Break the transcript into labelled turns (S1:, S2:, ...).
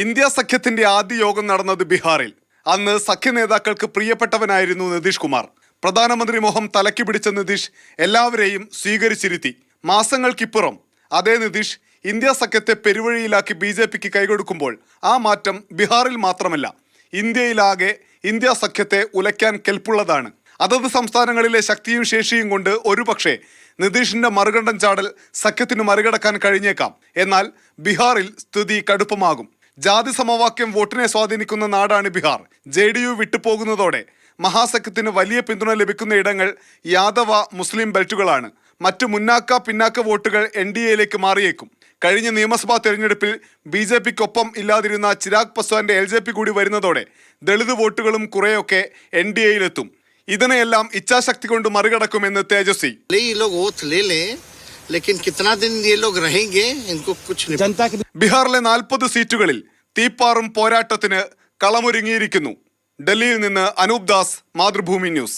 S1: India സഖ്യത്തിന്റെ ആദ്യ യോഗം നടന്നത് ബീഹാറിൽ. അന്ന് സഖ്യ നേതാക്കൾക്ക് പ്രിയപ്പെട്ടവനായിരുന്നു നിതീഷ് കുമാർ. പ്രധാനമന്ത്രി മോഹം തലയ്ക്ക് പിടിച്ച നിതീഷ് എല്ലാവരെയും സ്വീകരിച്ചിരുത്തി. മാസങ്ങൾക്കിപ്പുറം അതേ നിതീഷ് ഇന്ത്യ സഖ്യത്തെ പെരുവഴിയിലാക്കി BJPക്ക് കൈകൊടുക്കുമ്പോൾ ആ മാറ്റം ബീഹാറിൽ മാത്രമല്ല, ഇന്ത്യയിലാകെ ഇന്ത്യ സഖ്യത്തെ ഉലയ്ക്കാൻ കെൽപ്പുള്ളതാണ്. അതത് സംസ്ഥാനങ്ങളിലെ ശക്തിയും ശേഷിയും കൊണ്ട് ഒരുപക്ഷെ നിതീഷിന്റെ മറുകണ്ഠം ചാടൽ സഖ്യത്തിന് മറികടക്കാൻ കഴിഞ്ഞേക്കാം. എന്നാൽ ബീഹാറിൽ സ്ഥിതി കടുപ്പമാകും. ജാതി സമവാക്യം വോട്ടിനെ സ്വാധീനിക്കുന്ന നാടാണ് ബീഹാർ. JDU വിട്ടുപോകുന്നതോടെ മഹാസഖ്യത്തിന് വലിയ പിന്തുണ ലഭിക്കുന്ന ഇടങ്ങൾ യാദവ മുസ്ലിം ബെൽറ്റുകളാണ്. മറ്റു പിന്നാക്ക വോട്ടുകൾ NDAയിലേക്ക് മാറിയേക്കും. കഴിഞ്ഞ നിയമസഭാ തെരഞ്ഞെടുപ്പിൽ BJPക്കൊപ്പം ഇല്ലാതിരുന്ന ചിരാഗ് പസ്വാന്റെ LJP കൂടി വരുന്നതോടെ ദളിത് വോട്ടുകളും കുറെയൊക്കെ NDAയിലെത്തും. ഇതിനെയെല്ലാം ഇച്ഛാശക്തി കൊണ്ട് മറികടക്കുമെന്ന് തേജസ്വി. ബീഹാറിലെ 40 സീറ്റുകളിൽ തീപ്പാറും പോരാട്ടത്തിന് കളമൊരുങ്ങിയിരിക്കുന്നു. ഡൽഹിയിൽ നിന്ന് അനൂപ് ദാസ്, മാതൃഭൂമി ന്യൂസ്.